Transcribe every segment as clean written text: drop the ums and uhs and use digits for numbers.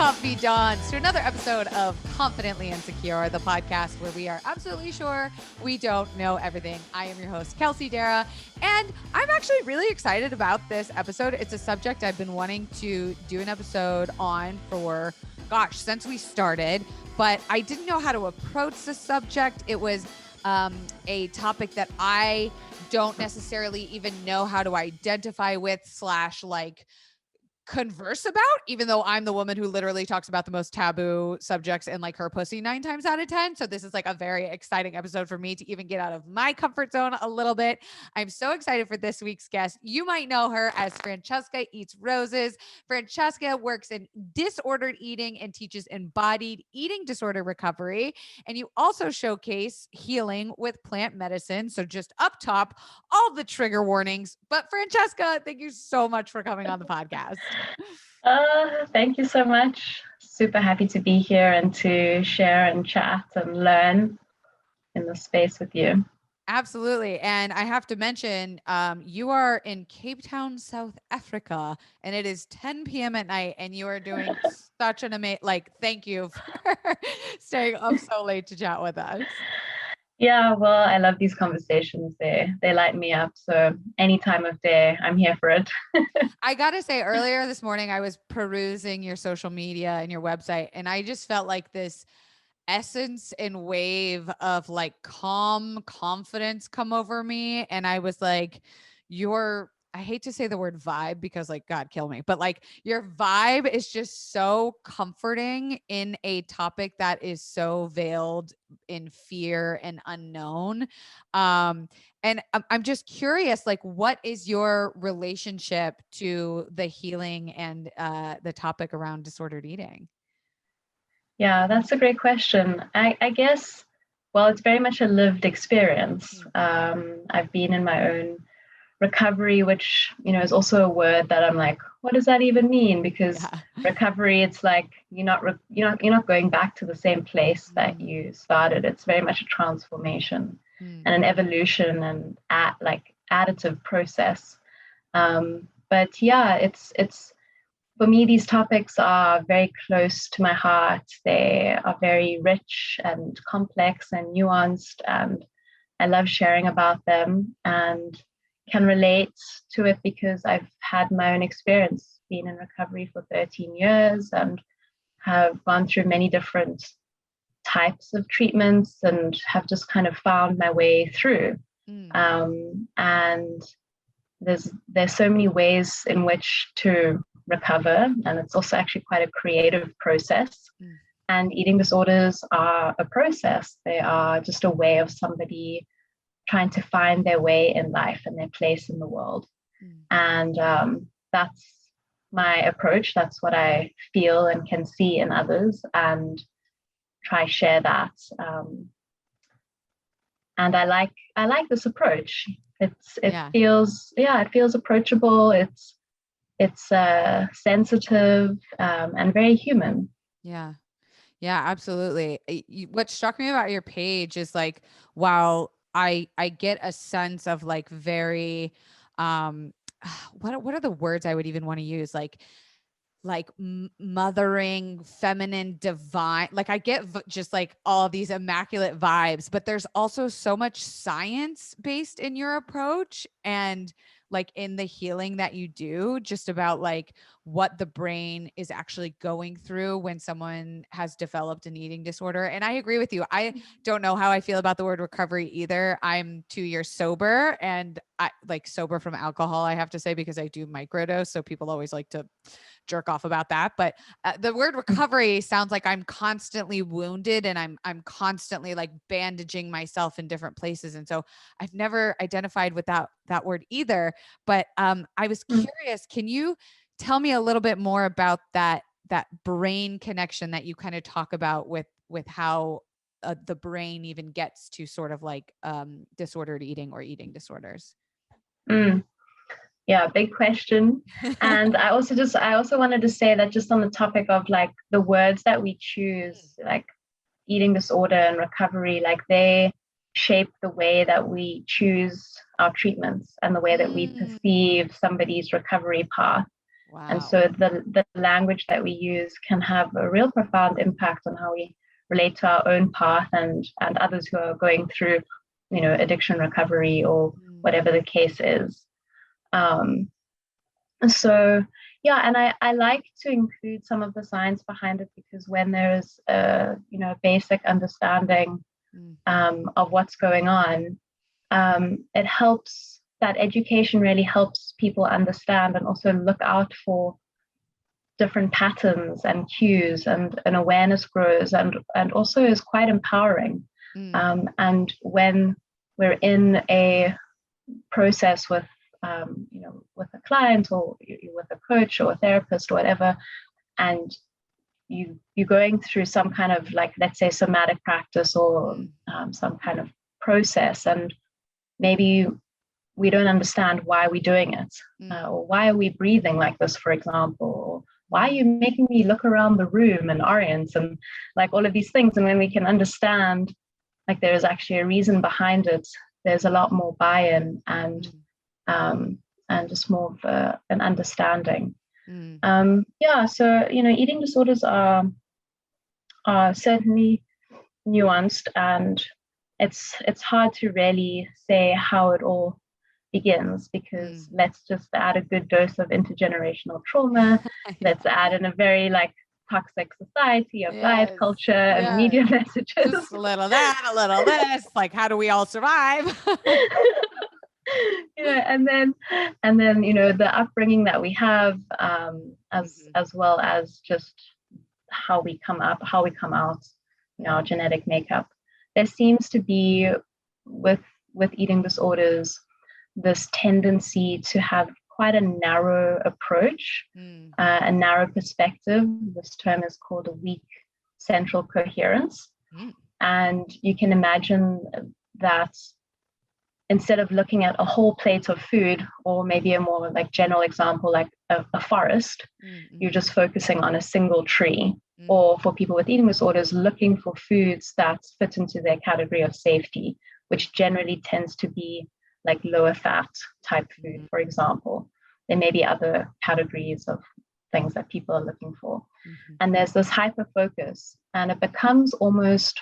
confidants, to another episode of Confidently Insecure, the podcast where we are absolutely sure we don't know everything. I am your host, Kelsey Darragh, and I'm actually really excited about this episode. It's a subject I've been wanting to do an episode on for, since we started, but I didn't know how to approach the subject. It was a topic that I don't necessarily even know how to identify with / converse about, even though I'm the woman who literally talks about the most taboo subjects in like her pussy 9 times out of 10. So this is like a very exciting episode for me to even get out of my comfort zone a little bit. I'm so excited for this week's guest. You might know her as Francesca Eats Roses. Francesca works in disordered eating and teaches embodied eating disorder recovery. And you also showcase healing with plant medicine. So just up top, all the trigger warnings. But Francesca, thank you so much for coming on the podcast. Thank you so much. Super happy to be here and to share and chat and learn in the space with you. Absolutely. And I have to mention, you are in Cape Town, South Africa, and it is 10 p.m. at night, and you are doing such an amazing, thank you for staying up so late to chat with us. Yeah, well, I love these conversations. They light me up. So any time of day, I'm here for it. I got to say, earlier this morning, I was perusing your social media and your website, and I just felt like this essence and wave of like calm confidence come over me. And I was like, I hate to say the word vibe because like, God kill me, but like your vibe is just so comforting in a topic that is so veiled in fear and unknown. And I'm just curious, like, what is your relationship to the healing and the topic around disordered eating? Yeah, that's a great question. I guess, well, it's very much a lived experience. I've been in my own recovery, which, is also a word that I'm like, what does that even mean? Because recovery, it's like you're not going back to the same place that you started. It's very much a transformation and an evolution and additive process. But yeah, it's for me, these topics are very close to my heart. They are very rich and complex and nuanced, and I love sharing about them and can relate to it because I've had my own experience, been in recovery for 13 years and have gone through many different types of treatments and have just kind of found my way through. And there's so many ways in which to recover, and it's also actually quite a creative process. And eating disorders are a process. They are just a way of somebody trying to find their way in life and their place in the world. And that's my approach. That's what I feel and can see in others and try share that. And I like this approach. It feels approachable. It's sensitive and very human. Yeah, absolutely. What struck me about your page is like, while I get a sense of like very, what are the words I would even want to use? Like mothering, feminine, divine. Like I get just like all of these immaculate vibes, but there's also so much science based in your approach and like in the healing that you do, just about like what the brain is actually going through when someone has developed an eating disorder. And I agree with you. I don't know how I feel about the word recovery either. I'm 2 years sober, and I like sober from alcohol, I have to say, because I do microdose. So people always like to jerk off about that. But the word recovery sounds like I'm constantly wounded and I'm constantly like bandaging myself in different places. And so I've never identified with that word either. But I was curious, can you tell me a little bit more about that brain connection that you kind of talk about with how the brain even gets to sort of like disordered eating or eating disorders? Yeah, big question. And I also wanted to say that just on the topic of like the words that we choose, like eating disorder and recovery, like they shape the way that we choose our treatments and the way that we perceive somebody's recovery path. And Wow. so the language that we use can have a real profound impact on how we relate to our own path and others who are going through, addiction recovery or whatever the case is. So yeah, and I like to include some of the science behind it, because when there's a basic understanding of what's going on, it helps. That education really helps people understand and also look out for different patterns and cues, and an awareness grows, and also is quite empowering. And when we're in a process with with a client or with a coach or a therapist or whatever, and you're going through some kind of, like, let's say, somatic practice or some kind of process, and maybe we don't understand why we're doing it, or why are we breathing like this, for example, or why are you making me look around the room and orient, and like all of these things. And when we can understand, like, there is actually a reason behind it, there's a lot more buy-in and just more of an understanding. Yeah, so eating disorders are certainly nuanced, and it's hard to really say how it all begins, because let's just add a good dose of intergenerational trauma. Let's add in a very toxic society of diet culture and media messages. Just a little that, a little this. Like, how do we all survive? And then the upbringing that we have, as well as just how we come out, our genetic makeup. There seems to be with eating disorders this tendency to have quite a narrow approach, a narrow perspective. This term is called a weak central coherence. And you can imagine that instead of looking at a whole plate of food, or maybe a more general example, like a forest, you're just focusing on a single tree. Or for people with eating disorders, looking for foods that fit into their category of safety, which generally tends to be like lower fat type food, for example. There may be other categories of things that people are looking for. And there's this hyper focus, and it becomes almost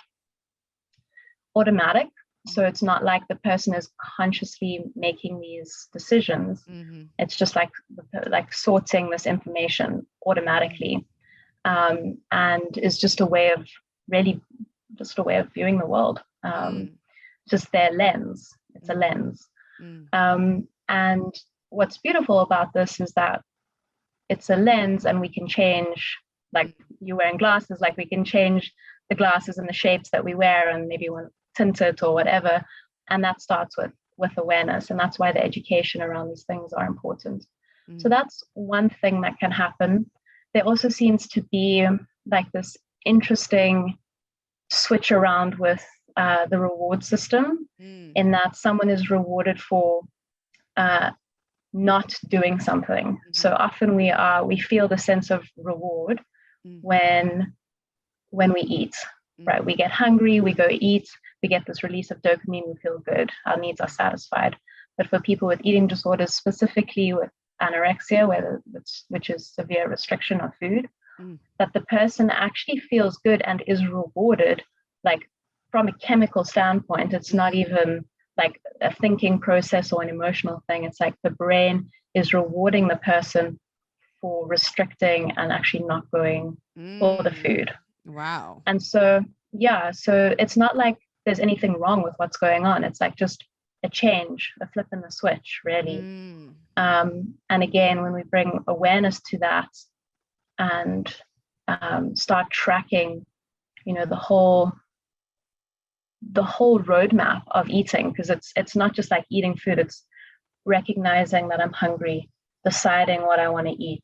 automatic. So it's not like the person is consciously making these decisions. It's just like sorting this information automatically, and is just a way of viewing the world. Just their lens. It's a lens. And what's beautiful about this is that it's a lens, and we can change, like you're wearing glasses, like we can change the glasses and the shapes that we wear, and maybe want tint it or whatever. And that starts with awareness. And that's why the education around these things are important. So that's one thing that can happen. There also seems to be like this interesting switch around with the reward system, in that someone is rewarded for not doing something. So often we feel the sense of reward when we eat, right? We get hungry, we go eat, we get this release of dopamine, we feel good, our needs are satisfied. But for people with eating disorders, specifically with anorexia, which is severe restriction of food, that the person actually feels good and is rewarded, like from a chemical standpoint. It's not even like a thinking process or an emotional thing. It's like the brain is rewarding the person for restricting and actually not going for the food. Wow. And so, yeah, so it's not like there's anything wrong with what's going on. It's like just a change, a flip in the switch, really. And again, when we bring awareness to that and start tracking, the whole roadmap of eating, because it's not just like eating food, it's recognizing that I'm hungry, deciding what I want to eat,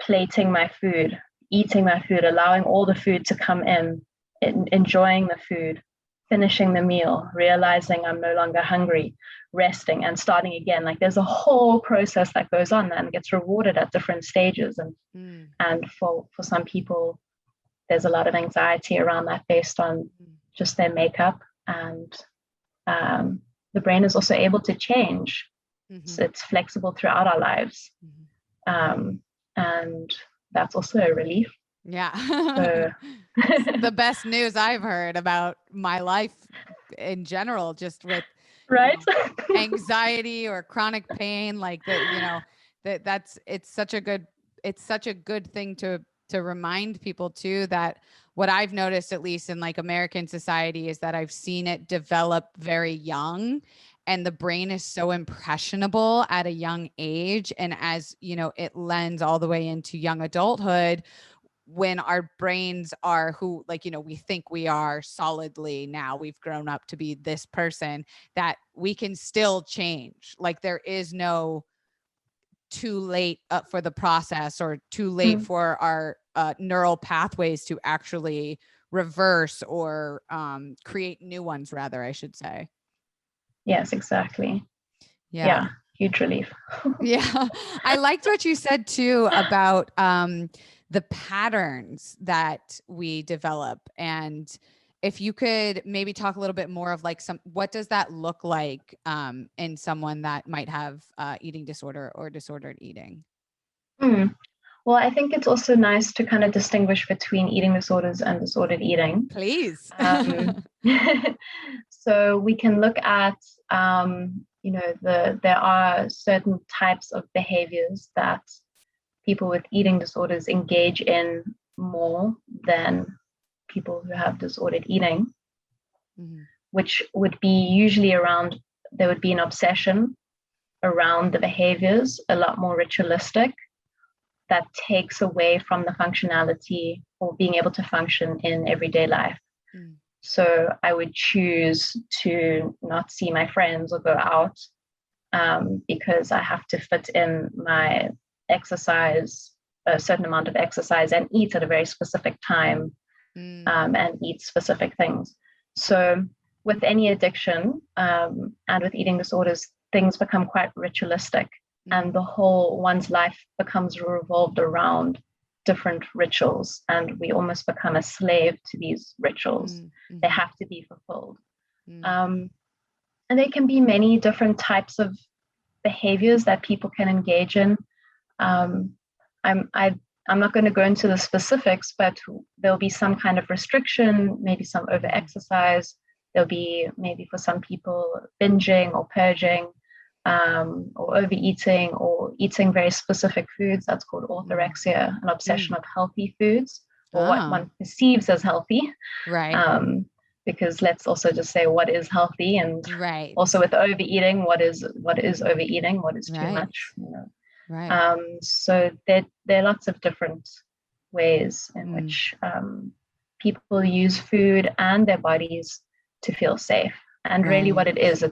plating my food, eating my food, allowing all the food to come in, enjoying the food, finishing the meal, realizing I'm no longer hungry, resting, and starting again. Like there's a whole process that goes on and gets rewarded at different stages. And for some people, there's a lot of anxiety around that based on just their makeup. And the brain is also able to change. So it's flexible throughout our lives. And that's also a relief. Yeah. So The best news I've heard about my life in general, just with right. anxiety or chronic pain, like that, it's such a good thing to remind people too, that what I've noticed, at least in like American society, is that I've seen it develop very young, and the brain is so impressionable at a young age. And as it lends all the way into young adulthood, when our brains are who, like, we think we are solidly, now we've grown up to be this person, that we can still change. Like, there is no too late for the process, or too late for our neural pathways to actually reverse, or create new ones, rather, I should say. Yes, exactly. Yeah. Huge relief. Yeah. I liked what you said too about the patterns that we develop. And if you could maybe talk a little bit more of like what does that look like in someone that might have eating disorder or disordered eating? Well, I think it's also nice to kind of distinguish between eating disorders and disordered eating. Please. So we can look at, there are certain types of behaviors that people with eating disorders engage in more than people who have disordered eating, which would be usually around, there would be an obsession around the behaviors, a lot more ritualistic, that takes away from the functionality or being able to function in everyday life. So I would choose to not see my friends or go out because I have to fit in my exercise, a certain amount of exercise, and eat at a very specific time, and eat specific things. So with any addiction and with eating disorders, things become quite ritualistic, and the whole one's life becomes revolved around different rituals, and we almost become a slave to these rituals. They have to be fulfilled. And there can be many different types of behaviors that people can engage in. I'm not going to go into the specifics, but there'll be some kind of restriction, maybe some over-exercise. There'll be maybe for some people binging or purging, or overeating, or eating very specific foods. That's called orthorexia, an obsession of healthy foods, or what one perceives as healthy. Right. Because let's also just say what is healthy, and also with overeating, what is overeating, what is too much. Right. So there are lots of different ways in which people use food and their bodies to feel safe. And really, what it is,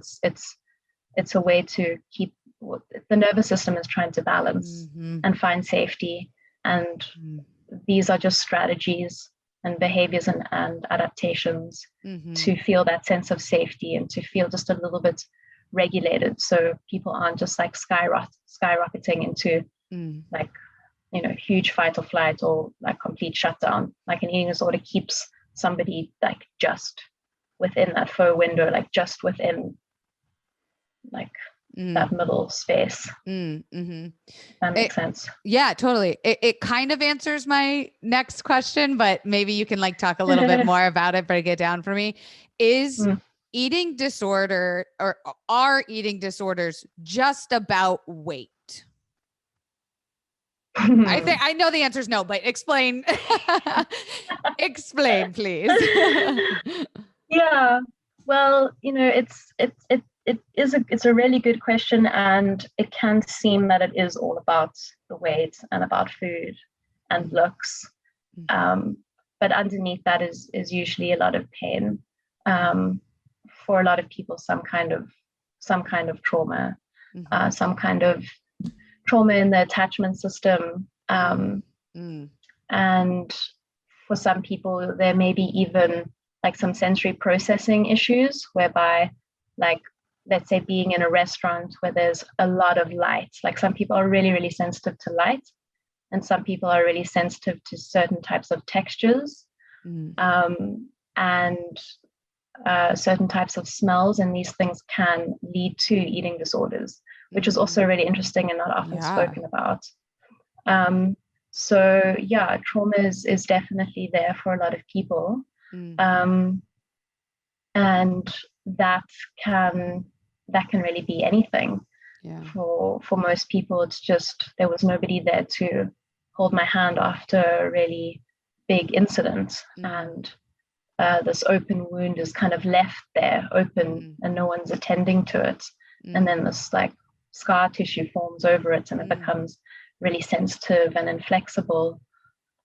it's a way to keep the nervous system is trying to balance and find safety. And these are just strategies and behaviors and adaptations to feel that sense of safety and to feel just a little bit regulated. So people aren't just like skyrocketing into like, huge fight or flight or like complete shutdown. Like an eating disorder keeps somebody like just within that faux window, like just within like that middle space. That makes sense. Yeah, totally. It kind of answers my next question, but maybe you can like talk a little bit more about it, break it down for me. Is eating disorder, or are eating disorders just about weight? I know the answer is no, but explain. Explain, please. Yeah. Well, it's a really good question, and it can seem that it is all about the weight and about food and looks, but underneath that is usually a lot of pain, for a lot of people, some kind of trauma, some kind of trauma in the attachment system, and for some people there may be even like some sensory processing issues, whereby, like, let's say being in a restaurant where there's a lot of light, like some people are really, really sensitive to light, and some people are really sensitive to certain types of textures, and certain types of smells, and these things can lead to eating disorders, which is also really interesting and not often spoken about. So yeah, trauma is definitely there for a lot of people. And that can really be anything. For most people, it's just there was nobody there to hold my hand after a really big incident, and this open wound is kind of left there open, and no one's attending to it, and then this like scar tissue forms over it, and it becomes really sensitive and inflexible,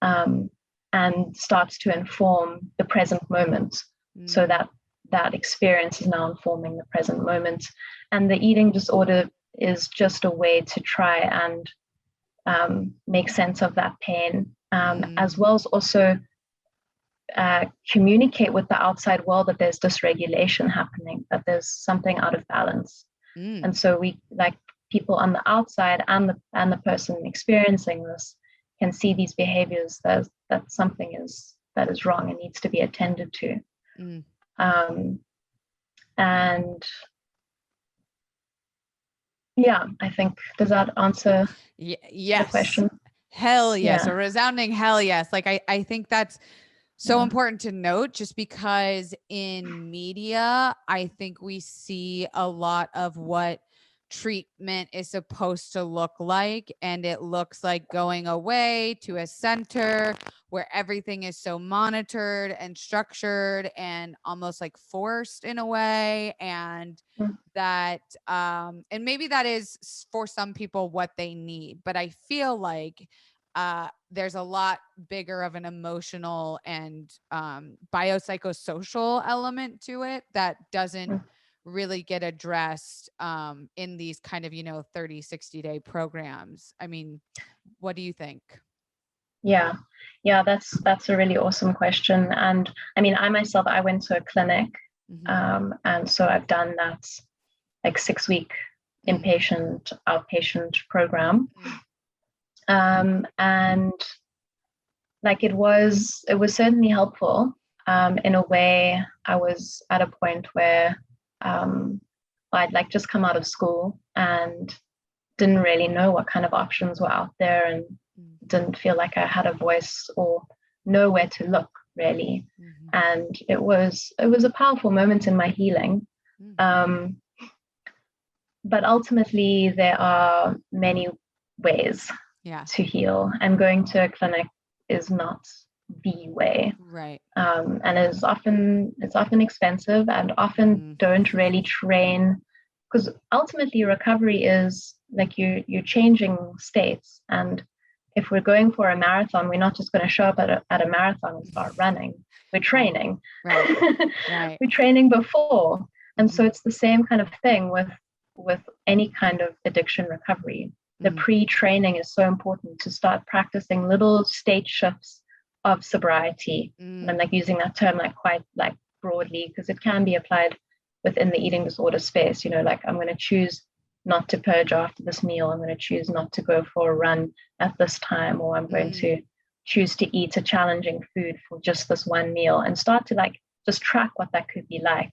and starts to inform the present moment. So that experience is now informing the present moment, and the eating disorder is just a way to try and make sense of that pain, as well as also communicate with the outside world that there's dysregulation happening, that there's something out of balance. And so we, like, people on the outside and the person experiencing this can see these behaviors that something is wrong and needs to be attended to. And yeah, I think, does that answer the question? Hell yes. A resounding hell yes. Like I think that's so important to note, just because in media, I think we see a lot of what treatment is supposed to look like, and it looks like going away to a center where everything is so monitored and structured and almost like forced in a way, and that and maybe that is for some people what they need, but I feel like there's a lot bigger of an emotional and biopsychosocial element to it that doesn't really get addressed in these kind of, 30, 60-day programs. I mean, what do you think? Yeah, that's a really awesome question. And I mean, I myself, I went to a clinic, and so I've done that like 6-week inpatient, outpatient program. And like it was certainly helpful. In a way, I was at a point where I'd like just come out of school and didn't really know what kind of options were out there, and didn't feel like I had a voice or know where to look really. And it was a powerful moment in my healing. But ultimately, there are many ways to heal, and going to a clinic is not the way. Right. And it's often expensive, and often don't really train, because ultimately recovery is like you're changing states. And if we're going for a marathon, we're not just going to show up at a marathon and start running. We're training. Right. We're training before. And so it's the same kind of thing with any kind of addiction recovery. The pre-training is so important to start practicing little state shifts of sobriety. And I'm like using that term like quite like broadly, because it can be applied within the eating disorder space. Like I'm going to choose not to purge after this meal. I'm going to choose not to go for a run at this time, or I'm going to choose to eat a challenging food for just this one meal, and start to like just track what that could be like.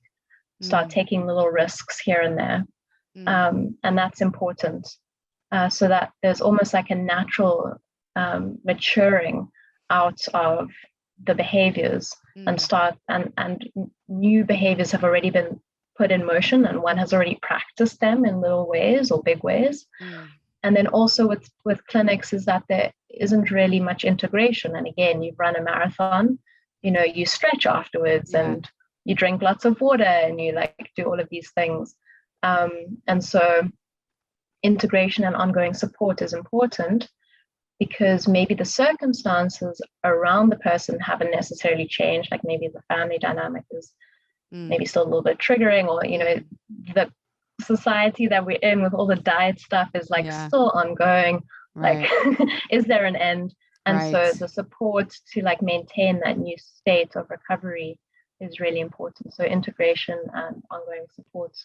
Start taking little risks here and there. And that's important. So that there's almost like a natural maturing out of the behaviors, and new behaviors have already been put in motion, and one has already practiced them in little ways or big ways. And then also with clinics is that there isn't really much integration. And again, you've run a marathon, you stretch afterwards, and you drink lots of water, and you like do all of these things. And so integration and ongoing support is important, because maybe the circumstances around the person haven't necessarily changed. Like maybe the family dynamic is maybe still a little bit triggering, or the society that we're in with all the diet stuff is like still ongoing. Like is there an end? And so the support to like maintain that new state of recovery is really important. So integration and ongoing support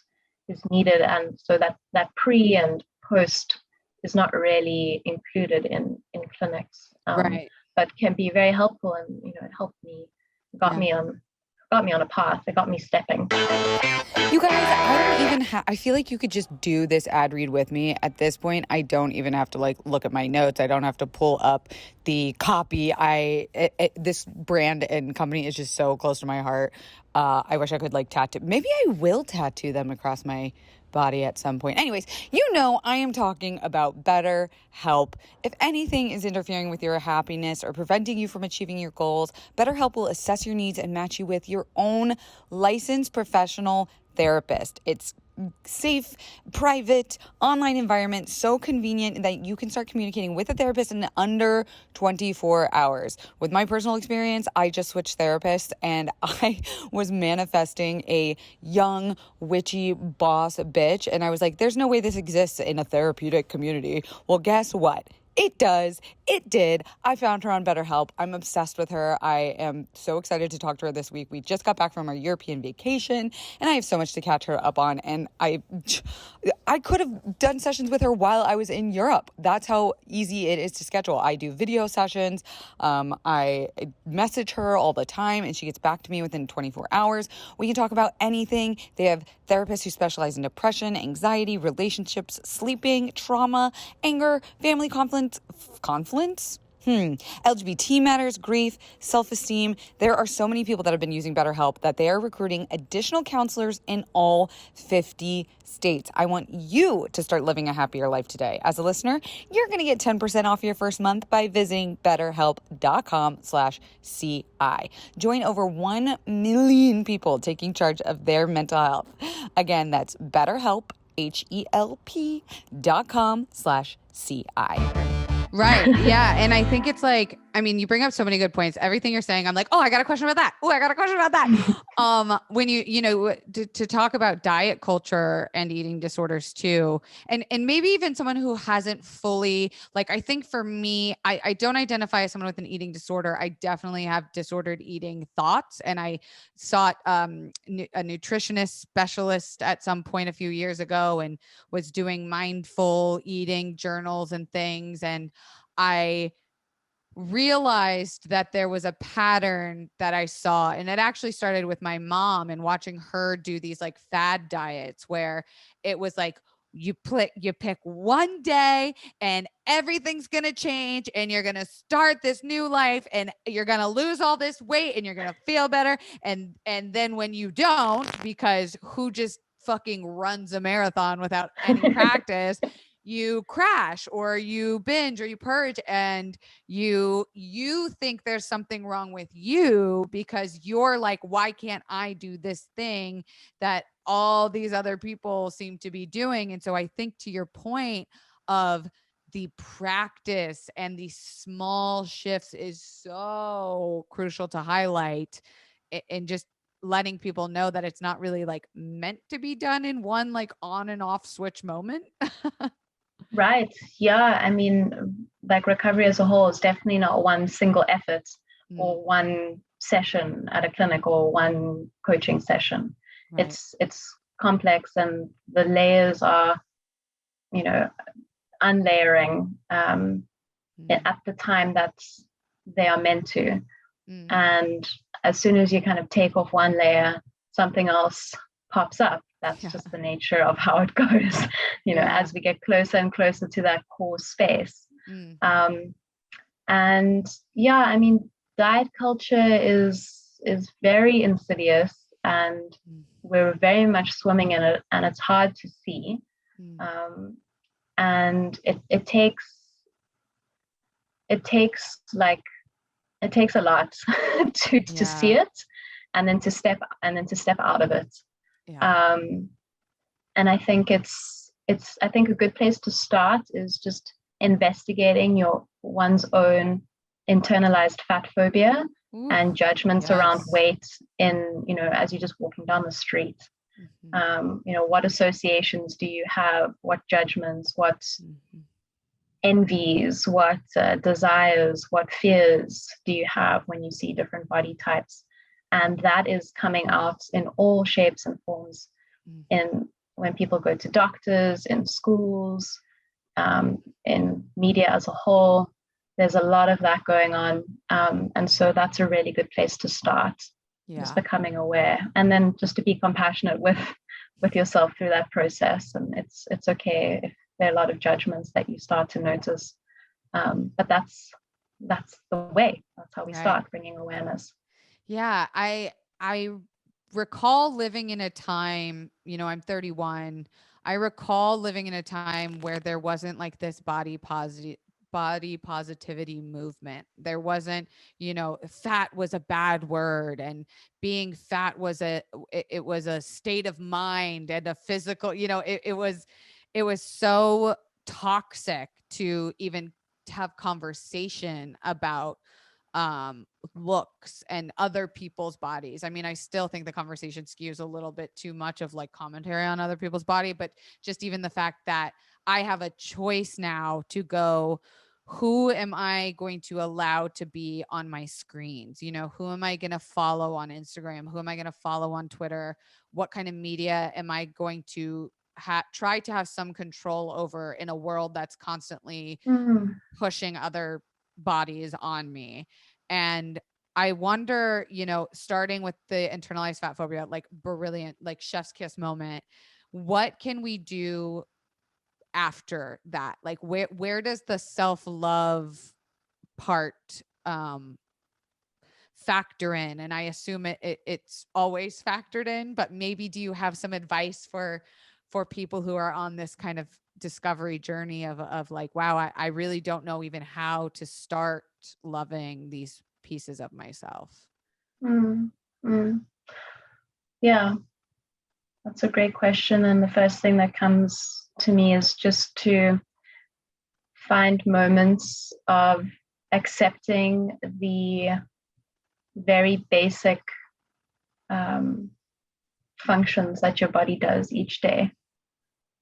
is needed, and so that pre and post is not really included in clinics, but can be very helpful. And it helped me, got me on got me on a path. It got me stepping. You guys, I don't even I feel like you could just do this ad read with me. At this point, I don't even have to like look at my notes. I don't have to pull up the copy. This brand and company is just so close to my heart. I wish I could like tattoo. Maybe I will tattoo them across my body at some point. Anyways, I am talking about BetterHelp. If anything is interfering with your happiness or preventing you from achieving your goals, BetterHelp will assess your needs and match you with your own licensed professional therapist. It's safe, private, online environment, so convenient that you can start communicating with a therapist in under 24 hours. With my personal experience, I just switched therapists and I was manifesting a young, witchy boss bitch. And I was like, there's no way this exists in a therapeutic community. Well, guess what? It does. It did. I found her on BetterHelp. I'm obsessed with her. I am so excited to talk to her this week. We just got back from our European vacation, and I have so much to catch her up on. And I could have done sessions with her while I was in Europe. That's how easy it is to schedule. I do video sessions. I message her all the time, and she gets back to me within 24 hours. We can talk about anything. They have therapists who specialize in depression, anxiety, relationships, sleeping, trauma, anger, family conflicts, LGBT matters, grief, self-esteem. There are so many people that have been using BetterHelp that they are recruiting additional counselors in all 50 states. I want you to start living a happier life today. As a listener, you're going to get 10% off your first month by visiting betterhelp.com/CI. Join over 1 million people taking charge of their mental health. Again, that's BetterHelp, HELP.com/CI. Right. Yeah. And I think it's like, you bring up so many good points. Everything you're saying, I'm like, oh, I got a question about that. Oh, I got a question about that. When to talk about diet culture and eating disorders too, and maybe even someone who hasn't fully, like, I think for me, I don't identify as someone with an eating disorder. I definitely have disordered eating thoughts. And I sought a nutritionist specialist at some point a few years ago and was doing mindful eating journals and things. And I realized that there was a pattern that I saw, and it actually started with my mom and watching her do these like fad diets where it was like, you pick one day and everything's going to change and you're going to start this new life and you're going to lose all this weight and you're going to feel better. And then when you don't, because who just fucking runs a marathon without any practice, you crash or you binge or you purge, and you think there's something wrong with you because you're like, why can't I do this thing that all these other people seem to be doing? And so I think, to your point of the practice and the small shifts, is so crucial to highlight, and just letting people know that it's not really like meant to be done in one like on and off switch moment. Right. Yeah. Like recovery as a whole is definitely not one single effort or one session at a clinic or one coaching session. Right. It's complex, and the layers are, unlayering at the time that they are meant to. And as soon as you kind of take off one layer, something else pops up. That's just the nature of how it goes, as we get closer and closer to that core space. Diet culture is very insidious, and we're very much swimming in it, and it's hard to see. And it takes a lot to see it, and then to step out of it. And I think I think a good place to start is just investigating one's own internalized fat phobia and judgments around weight as you're just walking down the street. What associations do you have? What judgments? What envies? What desires? What fears do you have when you see different body types? And that is coming out in all shapes and forms, when people go to doctors, in schools, in media as a whole. There's a lot of that going on. And so that's a really good place to start. just Yeah. becoming aware, and then just to be compassionate with yourself through that process. And it's okay if there are a lot of judgments that you start to notice, but that's the way. That's how we Right. start bringing awareness. Yeah. I recall living in a time, I'm 31. I recall living in a time where there wasn't like this body positivity movement. There wasn't, fat was a bad word, and being fat was it was a state of mind and a physical, it was so toxic to even have conversation about looks and other people's bodies. I mean, I still think the conversation skews a little bit too much of like commentary on other people's body, but just even the fact that I have a choice now to go, who am I going to allow to be on my screens? Who am I going to follow on Instagram? Who am I going to follow on Twitter? What kind of media am I going to try to have some control over in a world that's constantly Mm. pushing other bodies on me? And I wonder, starting with the internalized fat phobia, like brilliant, like chef's kiss moment, what can we do after that? Like where does the self-love part factor in? And I assume it's always factored in, but maybe do you have some advice for people who are on this kind of discovery journey of like, wow, I really don't know even how to start loving these pieces of myself? Mm. Mm. Yeah, that's a great question. And the first thing that comes to me is just to find moments of accepting the very basic functions that your body does each day.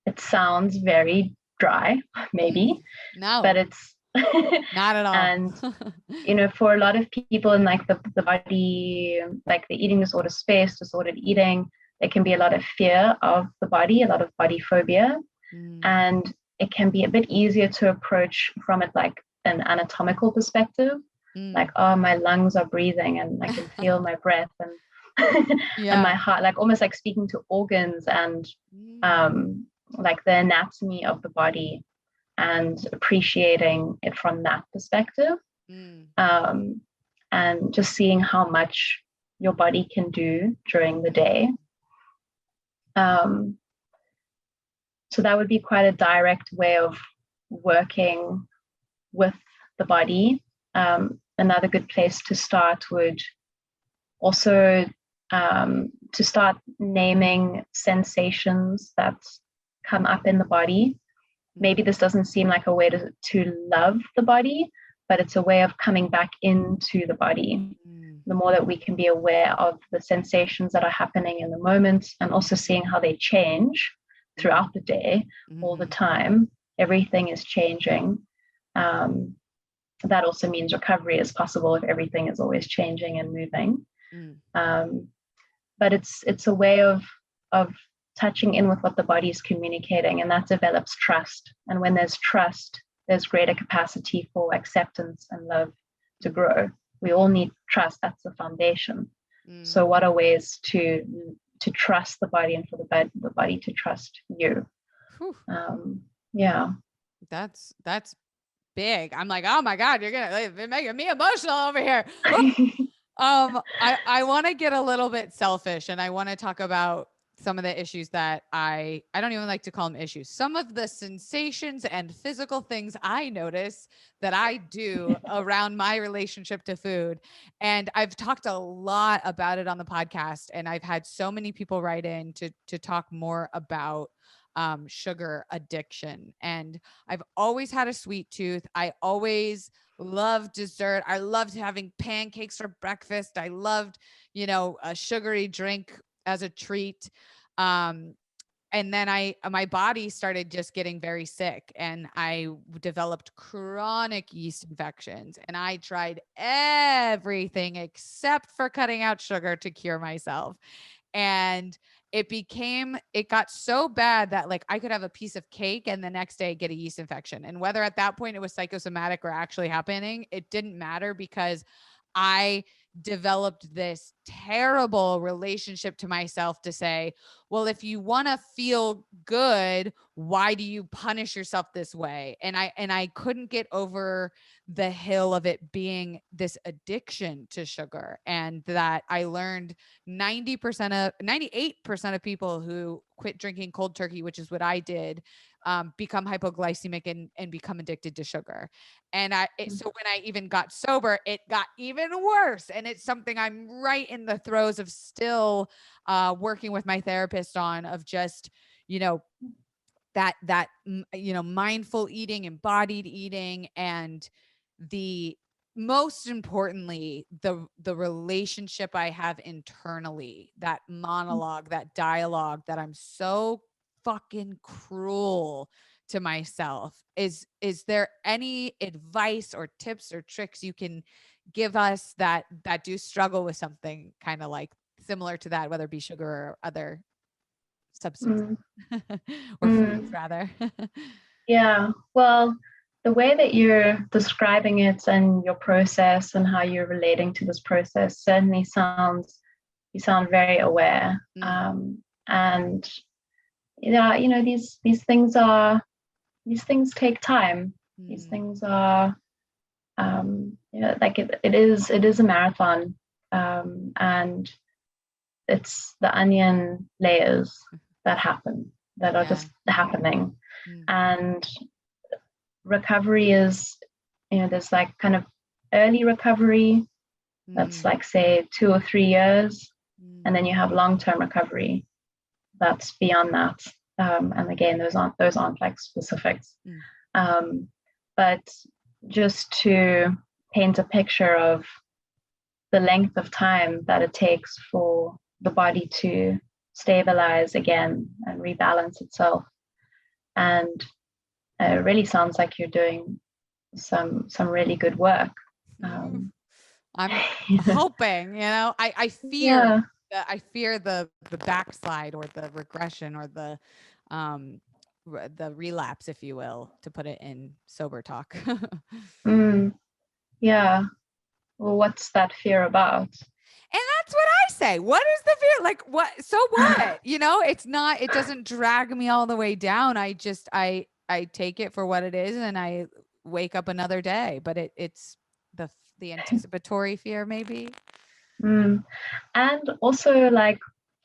It sounds very dry, maybe, No, but it's not at all. and for a lot of people in like the body, like the eating disorder space, disordered eating, there can be a lot of fear of the body, a lot of body phobia. And it can be a bit easier to approach from it like an anatomical perspective, like, oh, my lungs are breathing and I can feel my breath, and and my heart, like almost like speaking to organs, and like the anatomy of the body, and appreciating it from that perspective. And just seeing how much your body can do during the day. So that would be quite a direct way of working with the body. Another good place to start would also to start naming sensations that come up in the body. Maybe this doesn't seem like a way to love the body, but it's a way of coming back into the body. The more that we can be aware of the sensations that are happening in the moment, and also seeing how they change throughout the day, all the time, everything is changing. That also means recovery is possible if everything is always changing and moving. But it's a way of touching in with what the body is communicating, and that develops trust. And when there's trust, there's greater capacity for acceptance and love to grow. We all need trust. That's the foundation. So what are ways to trust the body, and for the body to trust you? Yeah. That's big. I'm like, oh my God, you're gonna make me emotional over here. I want to get a little bit selfish, and I want to talk about some of the issues that I don't even like to call them issues. Some of the sensations and physical things I notice that I do around my relationship to food. And I've talked a lot about it on the podcast, and I've had so many people write in to talk more about sugar addiction. And I've always had a sweet tooth. I always loved dessert. I loved having pancakes for breakfast. I loved, a sugary drink as a treat. And then my body started just getting very sick, and I developed chronic yeast infections, and I tried everything except for cutting out sugar to cure myself. And it got so bad that like I could have a piece of cake and the next day get a yeast infection. And whether at that point it was psychosomatic or actually happening, it didn't matter, because I developed this terrible relationship to myself to say, well, if you want to feel good, why do you punish yourself this way? And I couldn't get over the hill of it being this addiction to sugar. And that I learned 98% of people who quit drinking cold turkey, which is what I did, become hypoglycemic and become addicted to sugar. And so when I even got sober, it got even worse. And it's something I'm right in the throes of still working with my therapist on, of just, that mindful eating, embodied eating, and the most importantly, the relationship I have internally, that monologue, that dialogue, that I'm so fucking cruel to myself. Is there any advice or tips or tricks you can give us that do struggle with something kind of like similar to that, whether it be sugar or other substances or foods rather? Yeah. Well, the way that you're describing it and your process and how you're relating to this process certainly you sound very aware. And yeah, these things take time. These things are, like it is a marathon. And it's the onion layers that are just happening. And recovery is, there's like kind of early recovery that's like, say, 2 or 3 years. And then you have long-term recovery that's beyond that. And again, those aren't like specifics. But just to paint a picture of the length of time that it takes for the body to stabilize again and rebalance itself. And it really sounds like you're doing some really good work. I'm hoping, I fear I fear the backslide or the regression or the relapse, if you will, to put it in sober talk. Yeah. Well, what's that fear about? And that's what I say. What is the fear? Like, what? So what? It's not, it doesn't drag me all the way down. I take it for what it is, and I wake up another day, but it's the anticipatory fear, maybe. And also, like,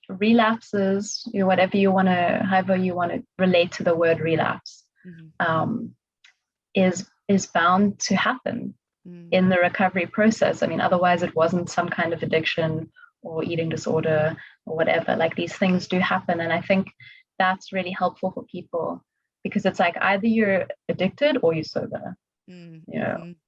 relapses, however you want to relate to the word relapse, is bound to happen in the recovery process. I mean, otherwise it wasn't some kind of addiction or eating disorder or whatever. Like, these things do happen. And I think that's really helpful for people, because it's like either you're addicted or you're sober,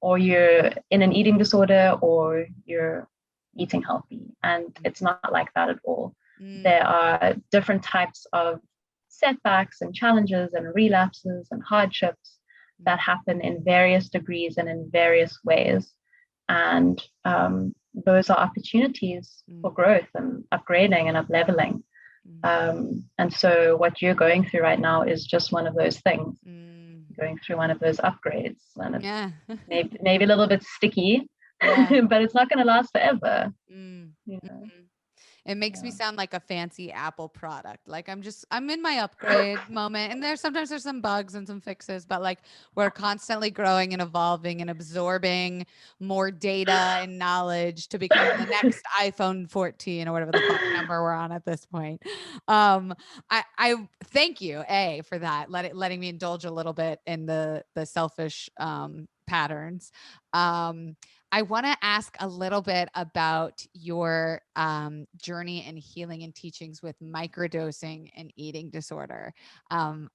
or you're in an eating disorder or you're eating healthy. And it's not like that at all. There are different types of setbacks and challenges and relapses and hardships that happen in various degrees and in various ways. And those are opportunities for growth and upgrading and up-leveling. And so what you're going through right now is just one of those things, going through one of those upgrades. And it's maybe a little bit sticky, but it's not going to last forever. It makes me sound like a fancy Apple product. Like I'm in my upgrade moment, and sometimes there's some bugs and some fixes, but like we're constantly growing and evolving and absorbing more data and knowledge to become the next iPhone 14 or whatever the fuck number we're on at this point. I thank you, for that. Letting me indulge a little bit in the selfish patterns. I want to ask a little bit about your journey and healing and teachings with microdosing and eating disorder.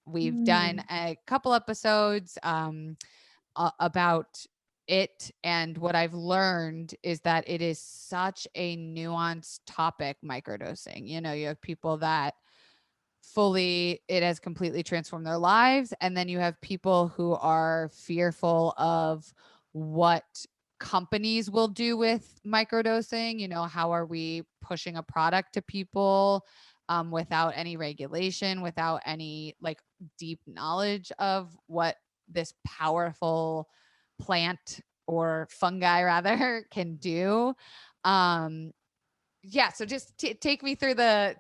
We've done a couple episodes about it, and what I've learned is that it is such a nuanced topic, microdosing. You have people that it has completely transformed their lives, and then you have people who are fearful of what companies will do with microdosing. How are we pushing a product to people without any regulation, without any like deep knowledge of what this powerful plant or fungi rather can do. Yeah. So just take me through the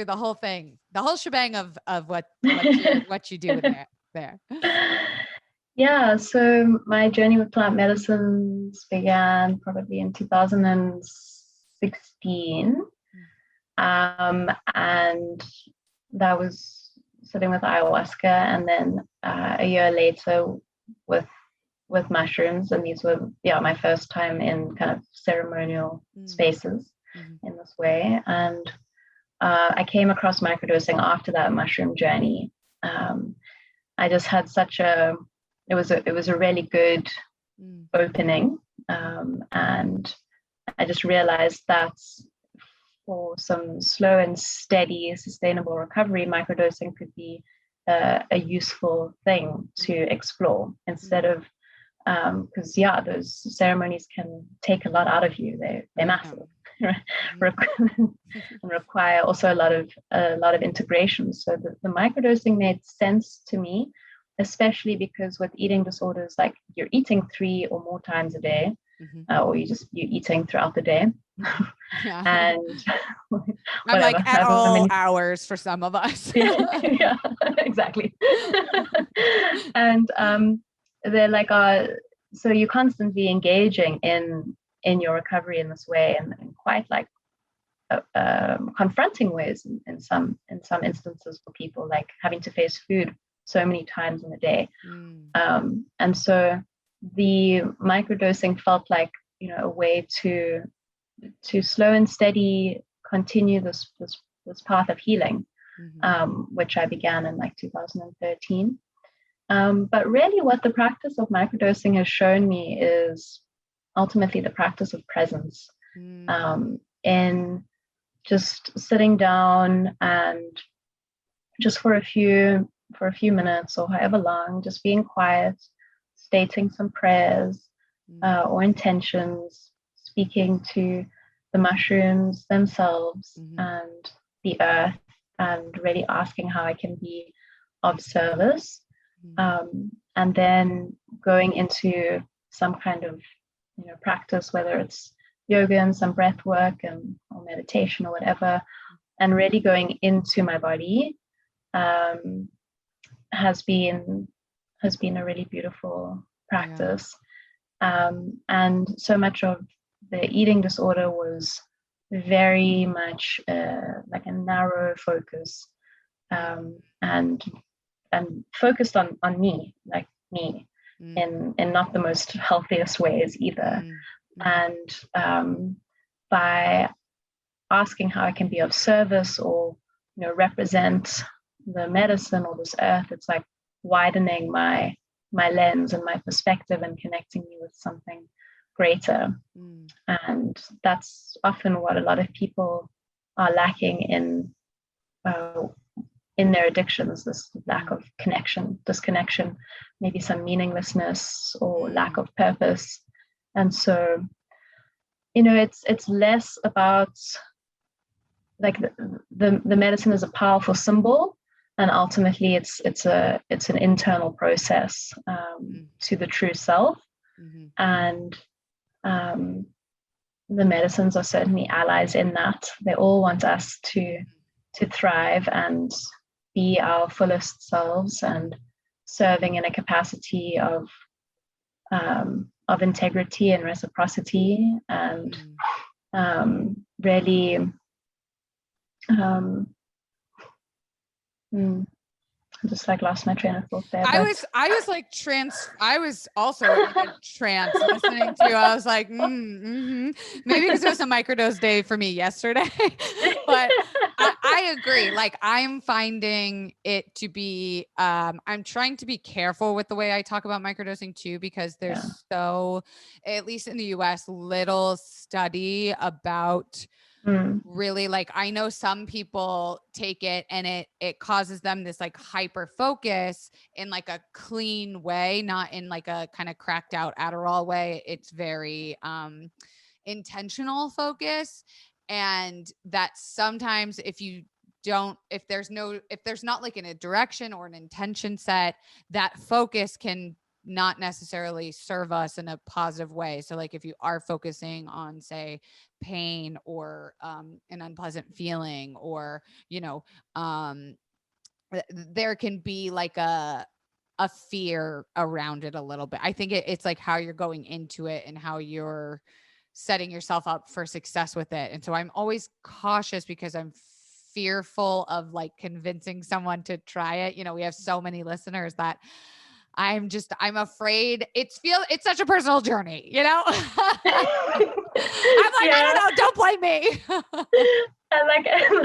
whole thing, the whole shebang of what you do with there. Yeah, so my journey with plant medicines began probably in 2016. And that was sitting with ayahuasca, and then a year later with mushrooms. And these were my first time in kind of ceremonial spaces in this way. And I came across microdosing after that mushroom journey. I just had it was a really good opening, and I just realized that for some slow and steady, sustainable recovery, microdosing could be a useful thing to explore instead of because those ceremonies can take a lot out of you. They're massive. And require also a lot of integration. So the microdosing made sense to me, especially because with eating disorders, like you're eating 3 or more times a day, or you're eating throughout the day. And I'm like at all hours for some of us. yeah, exactly. And they're like so you're constantly engaging in your recovery in this way, and quite like confronting ways in some instances for people, like having to face food so many times in a day. And so the microdosing felt like a way to slow and steady continue this path of healing, which I began in like 2013. But really what the practice of microdosing has shown me is ultimately the practice of presence, in just sitting down and just for a few minutes or however long, just being quiet, stating some prayers or intentions, speaking to the mushrooms themselves and the earth, and really asking how I can be of service. And then going into some kind of practice, whether it's yoga and some breath work or meditation or whatever, and really going into my body has been a really beautiful practice. And so much of the eating disorder was very much like a narrow focus, and focused on me, like me, in not the most healthiest ways either. And by asking how I can be of service or represent the medicine or this earth, it's like widening my lens and my perspective and connecting me with something greater. And that's often what a lot of people are lacking in their addictions, this lack of connection, disconnection, maybe some meaninglessness or lack of purpose. And so it's less about like the medicine is a powerful symbol, and ultimately it's an internal process to the true self. And the medicines are certainly allies in that. They all want us to thrive and be our fullest selves, and serving in a capacity of integrity and reciprocity, and really I just like lost my train of thought there. I was also in a trance listening to you. I was like, maybe because it was a microdose day for me yesterday, but I agree. Like I'm finding it to be, I'm trying to be careful with the way I talk about microdosing too, because there's so, at least in the US, little study about really, like, I know some people take it and it causes them this like hyper focus in like a clean way, not in like a kind of cracked out Adderall way. It's very intentional focus. And that sometimes if there's not like in a direction or an intention set, that focus can not necessarily serve us in a positive way. So like if you are focusing on, say, pain or an unpleasant feeling, or, there can be like a fear around it a little bit. I think it's like how you're going into it and how you're setting yourself up for success with it. And so I'm always cautious because I'm fearful of like convincing someone to try it. We have so many listeners that I'm afraid it's such a personal journey, I'm like, I Yeah. don't know, don't blame me. And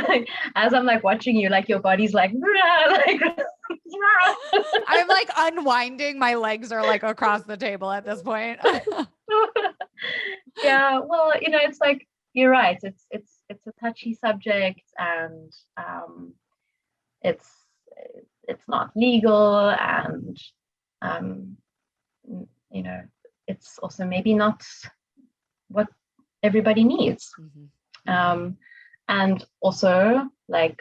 like as I'm like watching you, like your body's like, like I'm like unwinding. My legs are like across the table at this point. yeah. Well, it's like you're right. It's a touchy subject, and it's it's not legal, and um, you know, it's also maybe not what everybody needs. Mhm. And also, like,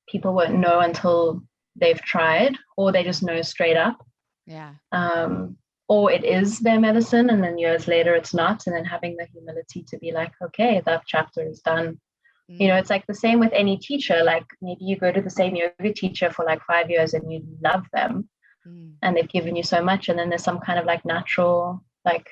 people won't know until they've tried, or they just know straight up. Yeah. Or it is their medicine, and then years later it's not. And then having the humility to be like, okay, that chapter is done. It's like the same with any teacher. Like maybe you go to the same yoga teacher for like 5 years and you love them, and they've given you so much. And then there's some kind of like natural, like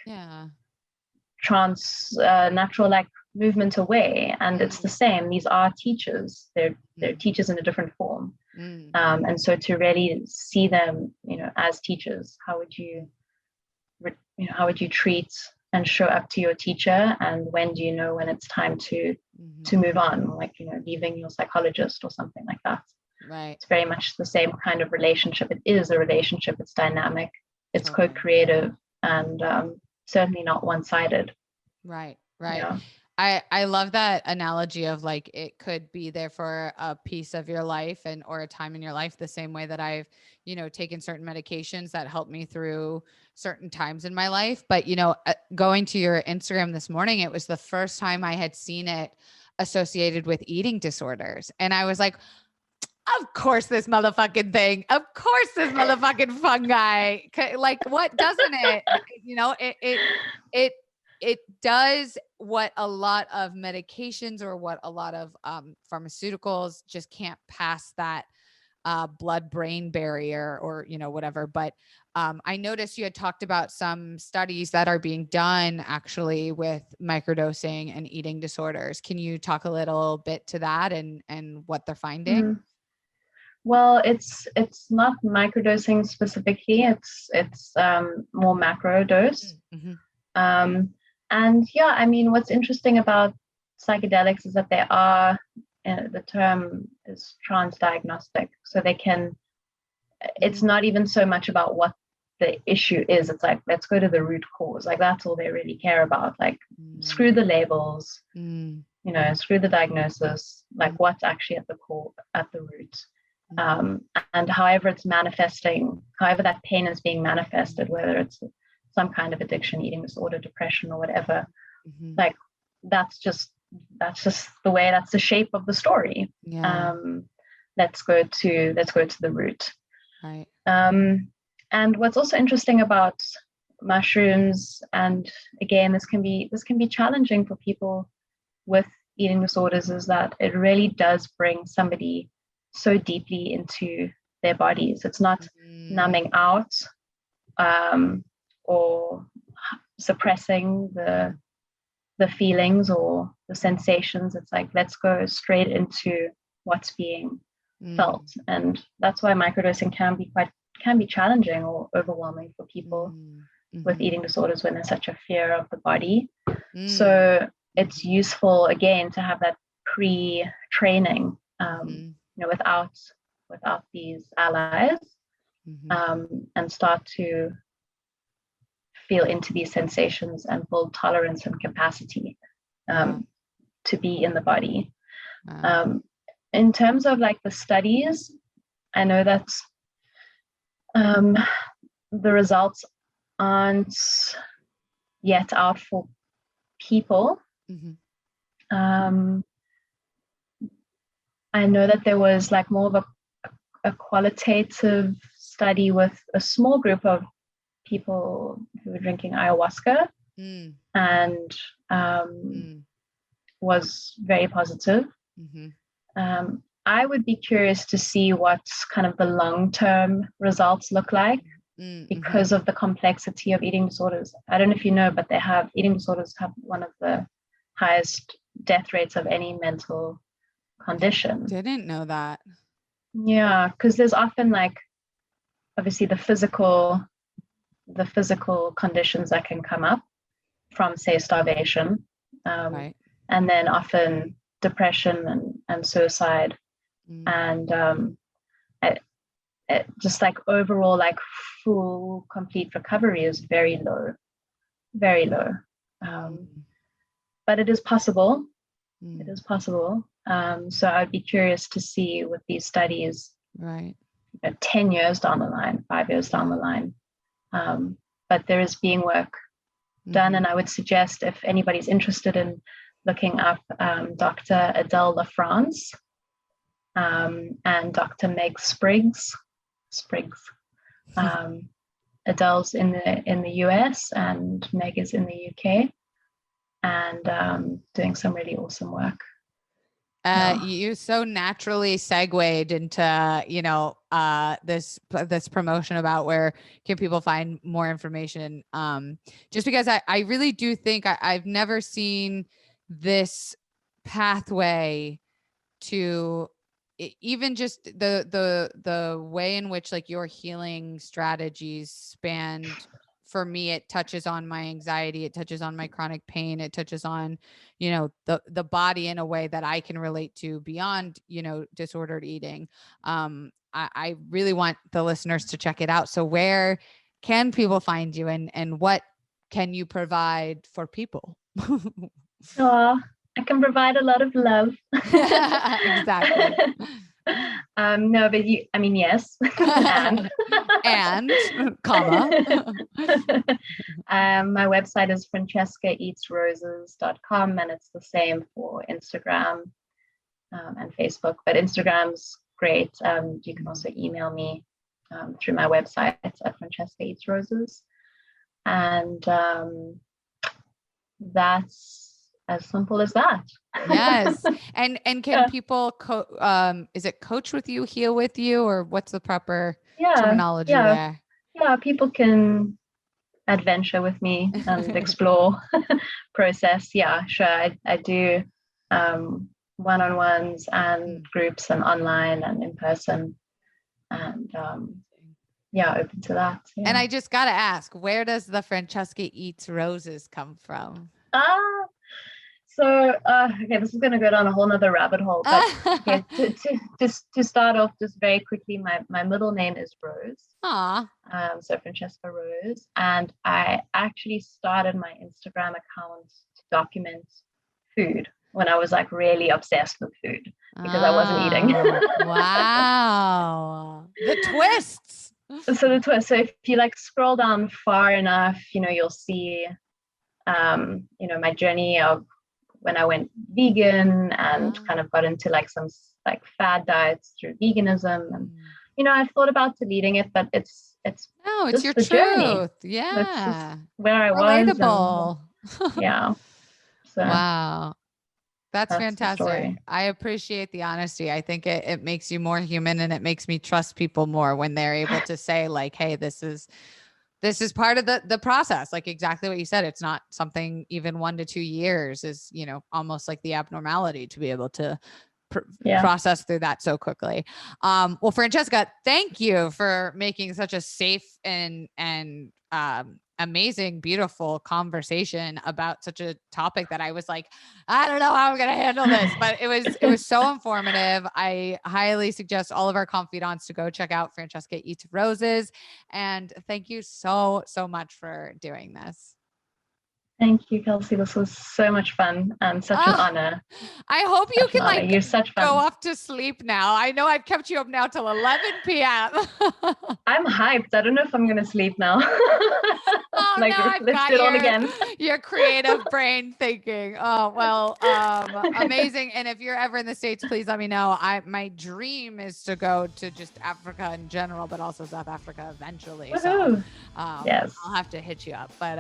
natural like movement away. And it's the same. These are teachers. They're teachers in a different form. And so to really see them, as teachers, how would you treat and show up to your teacher, and when do you know when it's time to move on, like leaving your psychologist or something like that. Right. It's very much the same kind of relationship. It is a relationship. It's dynamic, it's co-creative, and certainly not one-sided. Right. I love that analogy of like, it could be there for a piece of your life or a time in your life, the same way that I've, taken certain medications that helped me through certain times in my life. But, going to your Instagram this morning, it was the first time I had seen it associated with eating disorders. And I was like, of course, this motherfucking thing. Of course, this motherfucking fungi. Like, what doesn't it? It does what a lot of medications or what a lot of pharmaceuticals just can't pass, that blood-brain barrier, or whatever. But I noticed you had talked about some studies that are being done actually with microdosing and eating disorders. Can you talk a little bit to that and what they're finding? Well, it's not microdosing specifically. It's more macro dose. And yeah, I mean, what's interesting about psychedelics is that they are, the term is transdiagnostic. So they can, it's not even so much about what the issue is. It's like, let's go to the root cause. Like that's all they really care about. Like screw the labels, screw the diagnosis, like what's actually at the core, at the root. And however it's manifesting, however that pain is being manifested, whether it's some kind of addiction, eating disorder, depression, or whatever, like that's just the way, that's the shape of the story. Let's go to the root. Right. And what's also interesting about mushrooms, and again, this can be challenging for people with eating disorders, is that it really does bring somebody so deeply into their bodies. It's not numbing out or suppressing the feelings or the sensations. It's like, let's go straight into what's being felt. And that's why microdosing can be challenging or overwhelming for people with eating disorders, when there's such a fear of the body. So it's useful, again, to have that pre-training, without these allies, and start to feel into these sensations and build tolerance and capacity to be in the body. In terms of like the studies, I know that the results aren't yet out for people. I know that there was like more of a qualitative study with a small group of people who were drinking ayahuasca, and was very positive. I would be curious to see what kind of the long-term results look like, because of the complexity of eating disorders. I don't know if you know, but eating disorders have one of the highest death rates of any mental condition. Didn't know that. Yeah, because there's often obviously the physical conditions that can come up from, say, starvation, right. and then often depression and suicide, and just overall full complete recovery is very low, very low. But it is possible. It is possible. So I'd be curious to see with these studies, right, 10 years down the line, 5 years down the line. But there is being work done, and I would suggest, if anybody's interested in looking up Dr. Adele LaFrance and Dr. Meg Spriggs. Adele's in the US and Meg is in the UK, and doing some really awesome work. You so naturally segued into, this promotion about where can people find more information. Just because I really do think I've never seen this pathway to even just the way in which your healing strategies spanned. For me, it touches on my anxiety. It touches on my chronic pain. It touches on, the body in a way that I can relate to beyond, disordered eating. I really want the listeners to check it out. So where can people find you, and what can you provide for people? I can provide a lot of love. Exactly. No, but yes. and comma. My website is francescaeatsroses.com, and it's the same for Instagram and Facebook, but Instagram's great. You can also email me through my website at Francesca Eats Roses, and that's as simple as that. Yes. And can people is it coach with you, heal with you, or what's the proper terminology there? Yeah, people can adventure with me and explore process. Yeah, sure. I do one-on-ones and groups and online and in person, and open to that. Yeah. And I just got to ask, where does the Francesca Eats Roses come from? So, okay, this is going to go down a whole nother rabbit hole. But okay, to start off, just very quickly, my middle name is Rose. So Francesca Rose, and I actually started my Instagram account to document food when I was really obsessed with food because I wasn't eating. Wow, the twists. So if you scroll down far enough, you'll see, my journey of when I went vegan and kind of got into some fad diets through veganism, and I thought about deleting it, but it's your the truth. journey. Yeah, it's just where I relatable. was. Yeah. So wow, that's fantastic. I appreciate the honesty. I think it makes you more human, and it makes me trust people more when they're able to say hey, this is part of the process. Exactly what you said. It's not something even 1 to 2 years is, almost like the abnormality to be able to process through that so quickly. Well, Francesca, thank you for making such a safe and amazing, beautiful conversation about such a topic that I was I don't know how I'm going to handle this, but it was so informative. I highly suggest all of our confidantes to go check out Francesca Eats Roses. And thank you so much for doing this. Thank you, Kelsey. This was so much fun and such an honor. I hope you can like You're such fun. go off to sleep now. I know I've kept you up now till 11 p.m. I'm hyped. I don't know if I'm going to sleep now. Oh, like, no, I've let's got do it all again. your creative brain thinking. Oh, well, amazing. And if you're ever in the States, please let me know. My dream is to go to just Africa in general, but also South Africa eventually. Woo-hoo. So Yes. I'll have to hit you up. But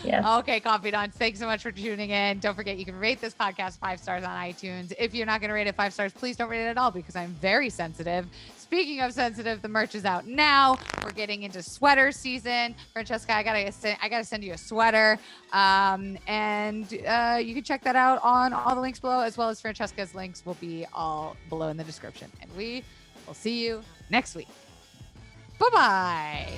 yes. Okay, confidants, thanks so much for tuning in. Don't forget, you can rate this podcast 5 stars on iTunes. If you're not going to rate it 5 stars, please don't rate it at all because I'm very sensitive. Speaking of sensitive, the merch is out now. We're getting into sweater season. Francesca, I gotta send you a sweater. And you can check that out on all the links below, as well as Francesca's links will be all below in the description. And we will see you next week. Bye-bye.